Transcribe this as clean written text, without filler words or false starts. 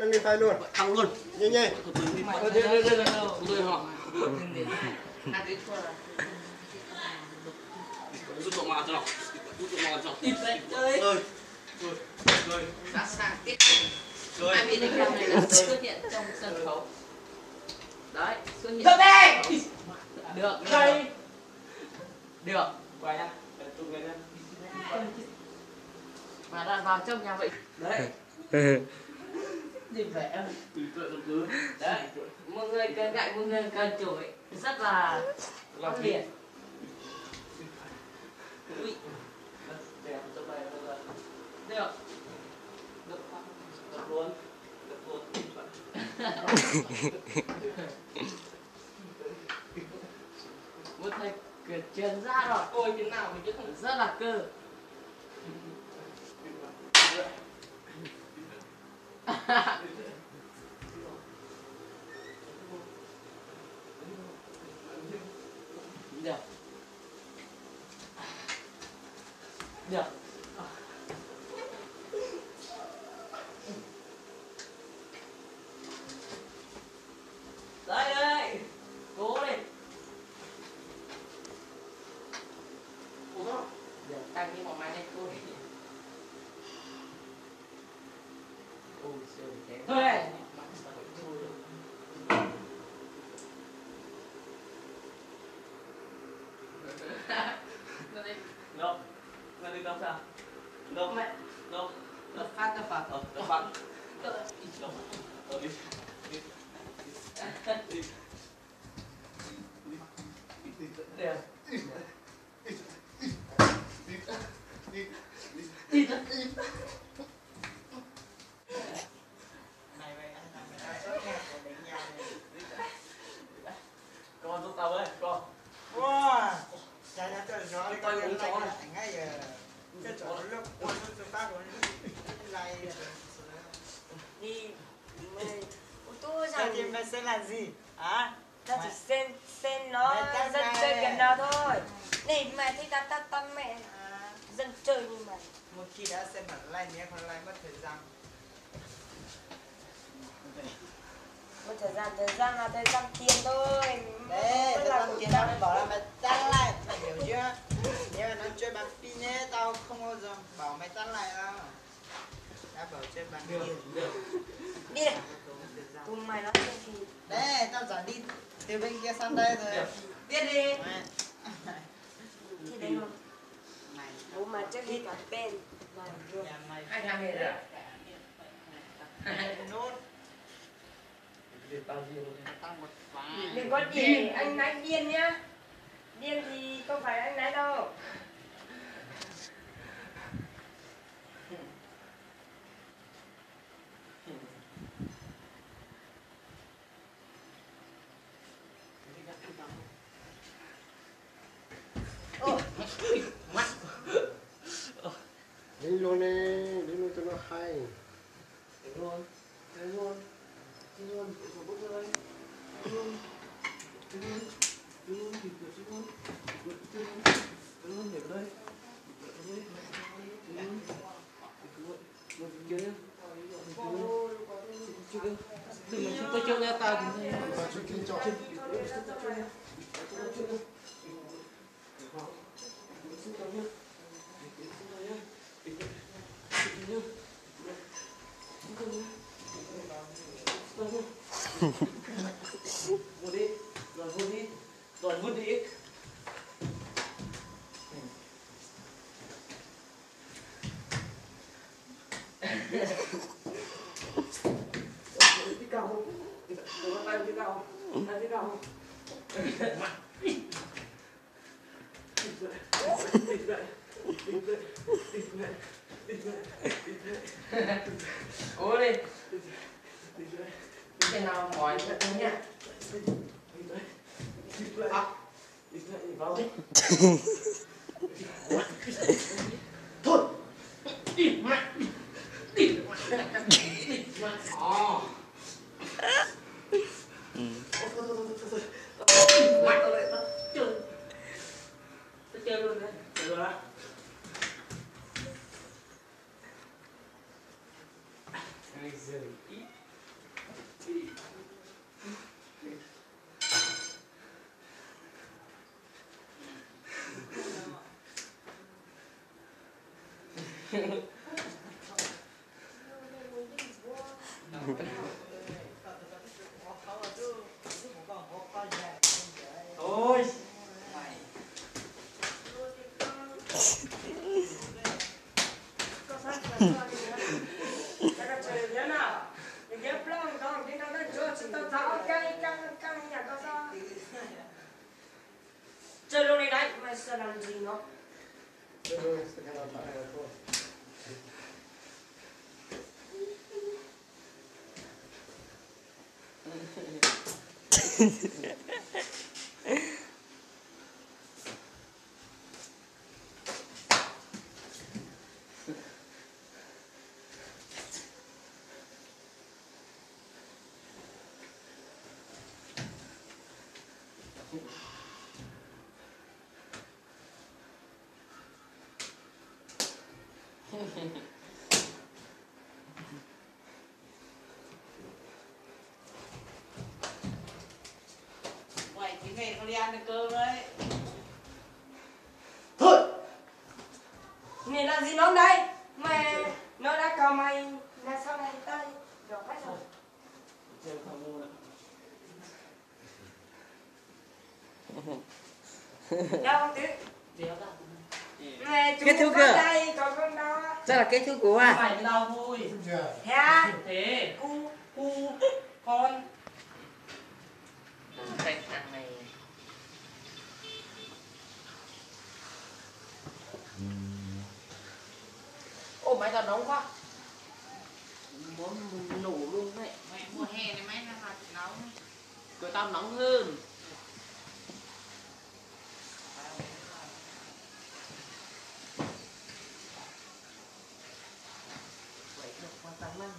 nâng lên tay luôn. Thắng luôn. Nhanh nhanh. Tôi họ. Rút bộ màu cho nào. Rút bộ màu cho. Tiếp đấy. Rồi. Rồi. Đã sang tiếp. Rồi. Hai vị đánh này là xuất hiện trong sân khấu. Đấy, xuất hiện. Được đi. Được. Đây. Được. Quay nhá. Tụi người lên. Mà đã vào trong nhà vậy. Đấy. Gì vẻ. Tùy tụi nó cứ. Đấy. Một người cần gậy, một người cần chổi. Rất là Làm liệt. Ui. Được. Được luôn. Được luôn. Một thầy truyền ra rồi. Ôi cái nào mình biết không? Rất là cơ. Được. Được. Đây đây. Cố lên. Được, tăng cái mỏng manh lên cô. Ôi siêu thế. Thôi. Đâu? Mày đi đâu sao? Đâu mẹ? Đâu? Tập phát. Tập phát. Đi. Được. Con giúp tao với, con. Wow, chả cho gió đi Con coi uống lại chó này. ngay giờ. Cái chỗ lúc con chúng ta còn lại Đi mày tôi Sao rằng thì mày sẽ làm gì? Hả? ta chỉ xem nó Mày chắc dân mày- chơi gần nào thôi. Này mày thấy ta mẹ À, dân chơi như mày. một khi đã xem bản like nhé, còn like mất thời gian. Một thời gian là thời gian tiền thôi. Đấy, Vẫn tao là đang của tiền tao. tao bảo là mày tắt lại, mày hiểu chưa? Nếu mà nó chơi bằng pin ấy, tao không bao giờ bảo mày tắt lại đâu. Đã bảo chơi bằng Được, tiền. được. Đi đây. Tốn thời gian. Cùng mày nói chuyện thì Đấy, tao giảng đi từ bên kia sang đây rồi. Được. Biết đi. Mày. thì đấy mà. Mày. Bố mà trước khi cả bên mà vừa. Nhà mày. Anh làm gì rồi? Nốt. Để tao riêng luôn. Tao một vài. Đừng có gì anh nói điên nhá. Điên thì không phải anh nói đâu. Đi luôn đi, đi luôn cho nó hay. Để luôn. Để luôn. Để luôn. Để xuống bước lên. Để luôn. Để luôn. Để luôn. Để luôn. Để luôn. Để luôn. Để đây. Để luôn. Để luôn. Để kia nhá. Đừng mà chúng tôi chưa nghe tao thì Và chú kinh cho. Vút đi, rồi vút đi, rồi vút đi. Đi cao không? Đừng có tay đi cao không? Tay đi cao không? Cố đi. Cái nào mỏi sẽ đúng nhá. Thôi. Đi mẹ. Đi mẹ. Mẹ tao lại tao chơi. Tao chơi luôn đấy. Chơi luôn á. Ai giời ý. Ôi có sát là cái chơi thế nào những cái plong đó cái nó đang chơi chúng ta tháo căng nhà có sao chơi luôn đi đấy mày sợ làm gì nó 그래서 그냥 따라가고. Ngoài cái ngày không đi ăn được cơm đấy. này là gì nó đây mày nó đã cầm mày là sau này tay rồi hết rồi chơi không luôn ạ. đâu không tí Đéo ra. mày Kết thúc chú chưa? có đây còn con đâu á Chắc là kết thúc của à? Phải đau vui. 자, thế à Thế cu con Cái thằng này. Ôi máy tao nóng quá. Muốn nổ luôn đấy. Mày mùa hè này mày là nóng. Của tao nóng hơn. Vậy được quan tâm lắm.